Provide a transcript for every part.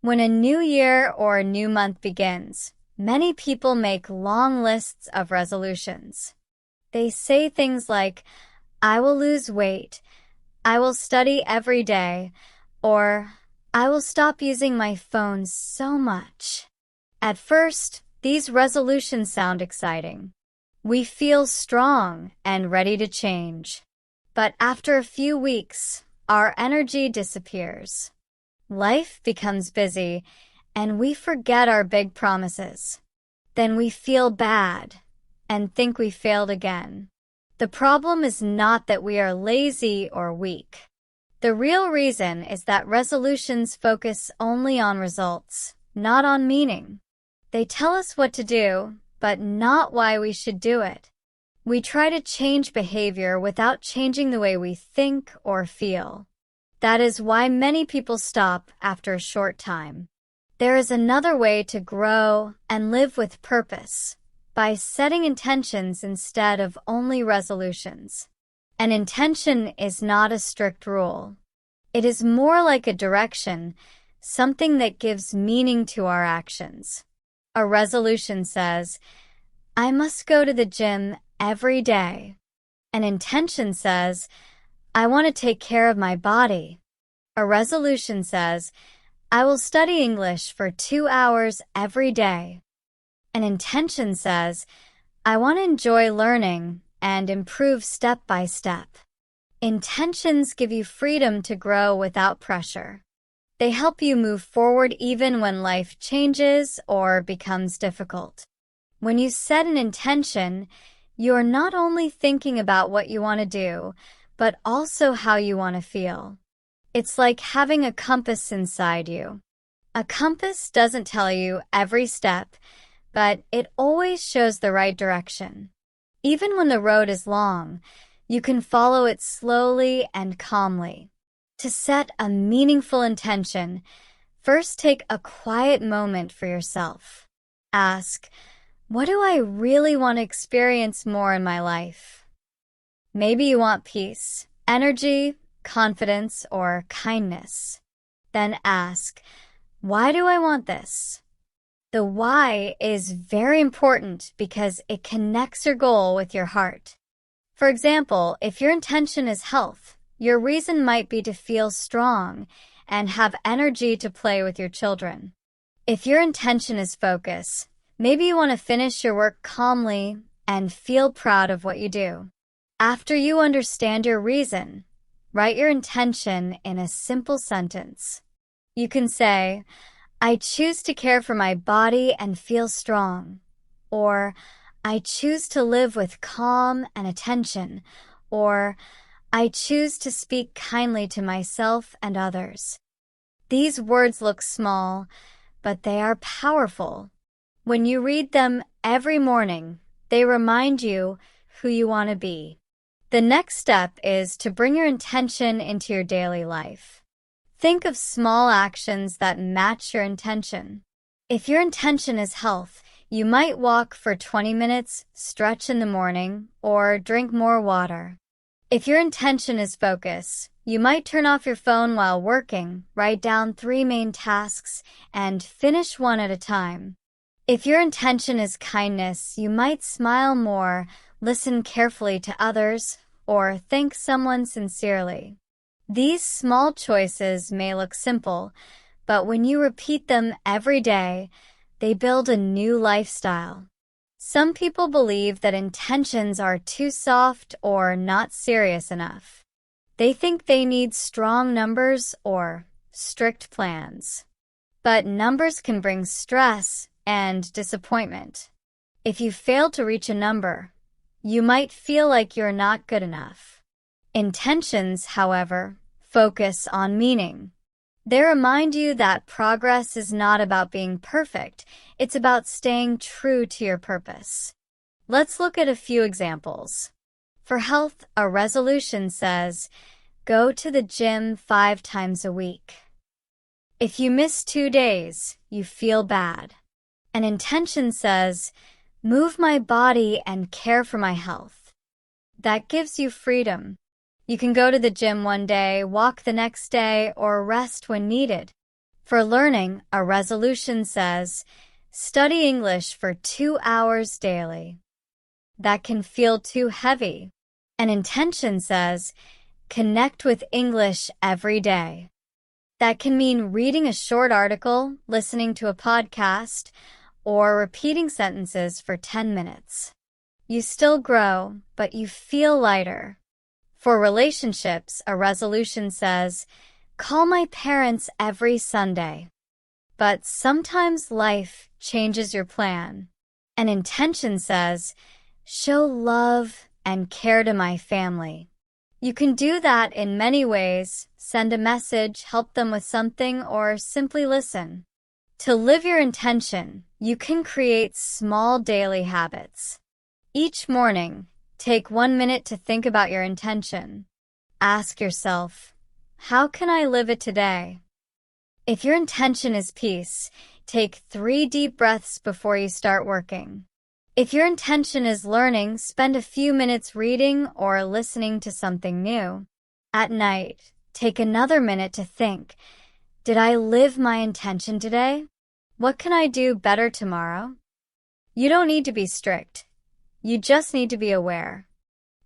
When a new year or a new month begins, many people make long lists of resolutions. They say things like, I will lose weight, I will study every day, or I will stop using my phone so much. At first, these resolutions sound exciting. We feel strong and ready to change. But after a few weeks, our energy disappears. Life becomes busy, and we forget our big promises. Then we feel bad and think we failed again. The problem is not that we are lazy or weak. The real reason is that resolutions focus only on results, not on meaning. They tell us what to do, but not why we should do it. We try to change behavior without changing the way we think or feel. That is why many people stop after a short time. There is another way to grow and live with purpose, by setting intentions instead of only resolutions. An intention is not a strict rule. It is more like a direction, something that gives meaning to our actions. A resolution says, I must go to the gym every day. An intention says, I want to take care of my body. A resolution says, I will study English for 2 hours every day. An intention says, I want to enjoy learning and improve step by step. Intentions give you freedom to grow without pressure. They help you move forward even when life changes or becomes difficult. When you set an intention, you are not only thinking about what you want to do, but also how you want to feel. It's like having a compass inside you. A compass doesn't tell you every step, but it always shows the right direction. Even when the road is long, you can follow it slowly and calmly. To set a meaningful intention, first take a quiet moment for yourself. Ask, what do I really want to experience more in my life? Maybe you want peace, energy, confidence, or kindness. Then ask, why do I want this? The why is very important because it connects your goal with your heart. For example, if your intention is health, your reason might be to feel strong and have energy to play with your children. If your intention is focus, maybe you want to finish your work calmly and feel proud of what you do. After you understand your reason, write your intention in a simple sentence. You can say, I choose to care for my body and feel strong. Or, I choose to live with calm and attention. Or, I choose to speak kindly to myself and others. These words look small, but they are powerful. When you read them every morning, they remind you who you want to be. The next step is to bring your intention into your daily life. Think of small actions that match your intention. If your intention is health, you might walk for 20 minutes, stretch in the morning, or drink more water. If your intention is focus, you might turn off your phone while working, write down 3 main tasks, and finish one at a time. If your intention is kindness, you might smile more, listen carefully to others, or thank someone sincerely. These small choices may look simple, but when you repeat them every day, they build a new lifestyle. Some people believe that intentions are too soft or not serious enough. They think they need strong numbers or strict plans. But numbers can bring stress and disappointment. If you fail to reach a number, you might feel like you're not good enough. Intentions, however, focus on meaning. They remind you that progress is not about being perfect, it's about staying true to your purpose. Let's look at a few examples. For health, a resolution says, go to the gym 5 times a week. If you miss 2 days, you feel bad. An intention says, move my body and care for my health. That gives you freedom. You can go to the gym one day, walk the next day, or rest when needed. For learning, a resolution says, study English for 2 hours daily. That can feel too heavy. An intention says, connect with English every day. That can mean reading a short article, listening to a podcast, or repeating sentences for 10 minutes. You still grow, but you feel lighter. For relationships, a resolution says, call my parents every Sunday. But sometimes life changes your plan. An intention says, show love and care to my family. You can do that in many ways: send a message, help them with something, or simply listen. To live your intention, you can create small daily habits. Each morning, take 1 minute to think about your intention. Ask yourself, how can I live it today? If your intention is peace, take 3 deep breaths before you start working. If your intention is learning, spend a few minutes reading or listening to something new. At night, take another minute to think, did I live my intention today? What can I do better tomorrow? You don't need to be strict. You just need to be aware.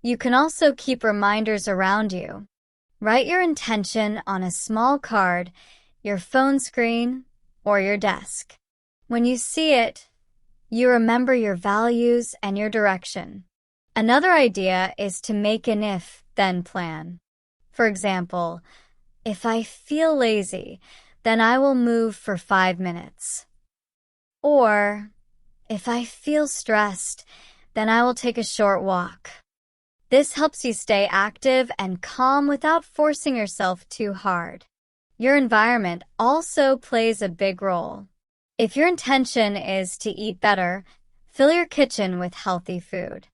You can also keep reminders around you. Write your intention on a small card, your phone screen, or your desk. When you see it, you remember your values and your direction. Another idea is to make an if-then plan. For example, if I feel lazy, then I will move for 5 minutes. Or, if I feel stressed, then I will take a short walk. This helps you stay active and calm without forcing yourself too hard. Your environment also plays a big role. If your intention is to eat better, fill your kitchen with healthy food.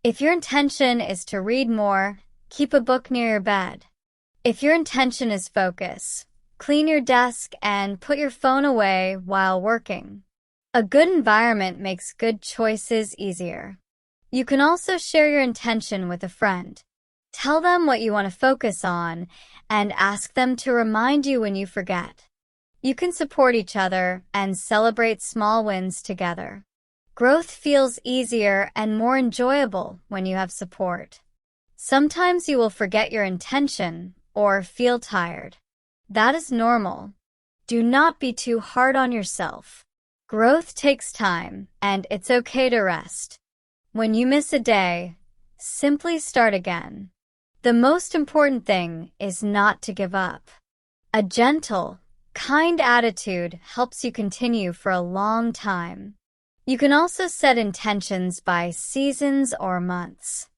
If your intention is to read more, keep a book near your bed. If your intention is focus, clean your desk and put your phone away while working. A good environment makes good choices easier. You can also share your intention with a friend. Tell them what you want to focus on and ask them to remind you when you forget. You can support each other and celebrate small wins together. Growth feels easier and more enjoyable when you have support. Sometimes you will forget your intention or feel tired. That is normal. Do not be too hard on yourself. Growth takes time, and it's okay to rest. When you miss a day, simply start again. The most important thing is not to give up. A gentle, kind attitude helps you continue for a long time. You can also set intentions by seasons or months.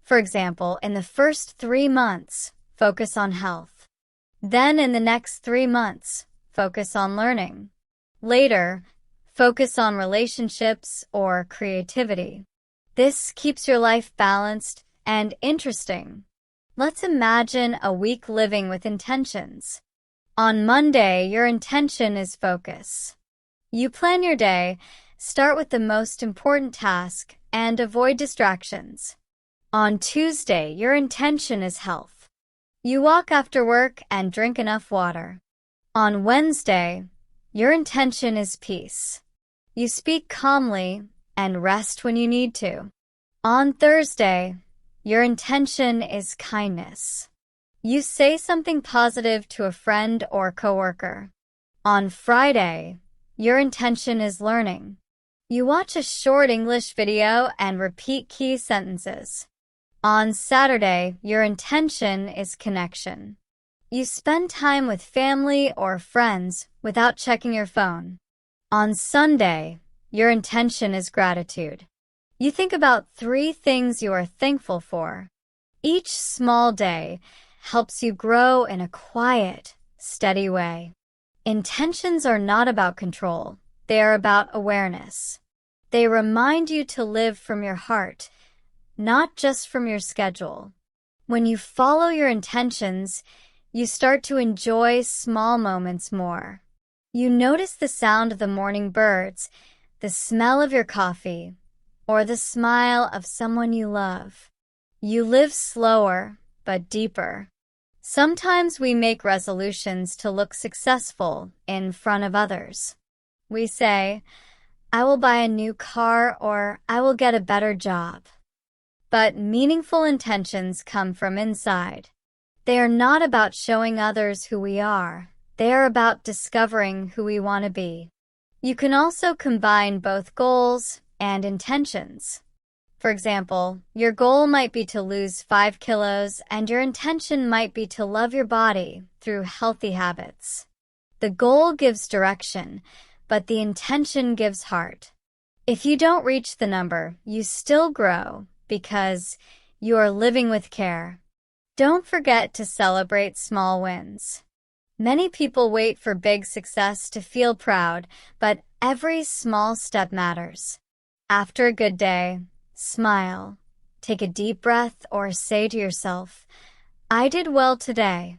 For example, in the first 3 months, focus on health. Then in the next 3 months, focus on learning. Later, focus on relationships or creativity. This keeps your life balanced and interesting. Let's imagine a week living with intentions. On Monday, your intention is focus. You plan your day, start with the most important task, and avoid distractions. On Tuesday, your intention is health. You walk after work and drink enough water. On Wednesday, your intention is peace. You speak calmly and rest when you need to. On Thursday, your intention is kindness. You say something positive to a friend or coworker. On Friday, your intention is learning. You watch a short English video and repeat key sentences. On Saturday, your intention is connection. You spend time with family or friends without checking your phone. On Sunday, your intention is gratitude. You think about 3 things you are thankful for. Each small day helps you grow in a quiet, steady way. Intentions are not about control. They are about awareness. They remind you to live from your heart, not just from your schedule. When you follow your intentions, you start to enjoy small moments more. You notice the sound of the morning birds, the smell of your coffee, or the smile of someone you love. You live slower, but deeper. Sometimes we make resolutions to look successful in front of others. We say, I will buy a new car or I will get a better job. But meaningful intentions come from inside. They are not about showing others who we are. They are about discovering who we want to be. You can also combine both goals and intentions. For example, your goal might be to lose 5 kilos and your intention might be to love your body through healthy habits. The goal gives direction, but the intention gives heart. If you don't reach the number, you still grow because you are living with care. Don't forget to celebrate small wins. Many people wait for big success to feel proud, but every small step matters. After a good day, smile, take a deep breath, or say to yourself, I did well today.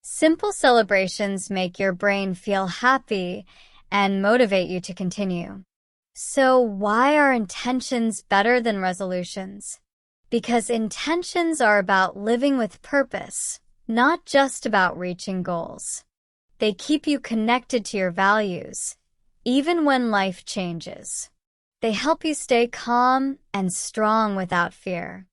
Simple celebrations make your brain feel happy and motivate you to continue. So why are intentions better than resolutions? Because intentions are about living with purpose, not just about reaching goals. They keep you connected to your values, even when life changes. They help you stay calm and strong without fear.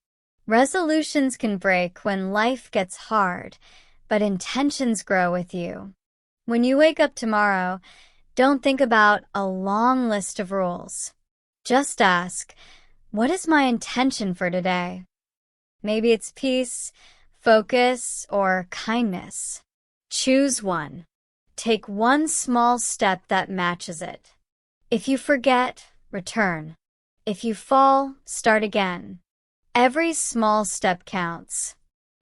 Resolutions can break when life gets hard, but intentions grow with you. When you wake up tomorrow, don't think about a long list of rules. Just ask, what is my intention for today? Maybe it's peace, focus, or kindness. Choose one. Take one small step that matches it. If you forget, return. If you fall, start again. Every small step counts.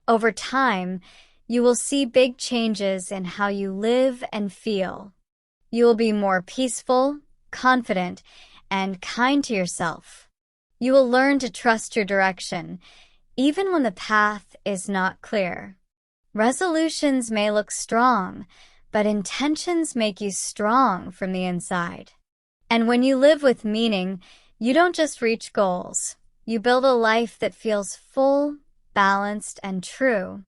Over time, you will see big changes in how you live and feel. You will be more peaceful, confident, and kind to yourself. You will learn to trust your direction, even when the path is not clear. Resolutions may look strong, but intentions make you strong from the inside. And when you live with meaning, you don't just reach goals. You build a life that feels full, balanced, and true.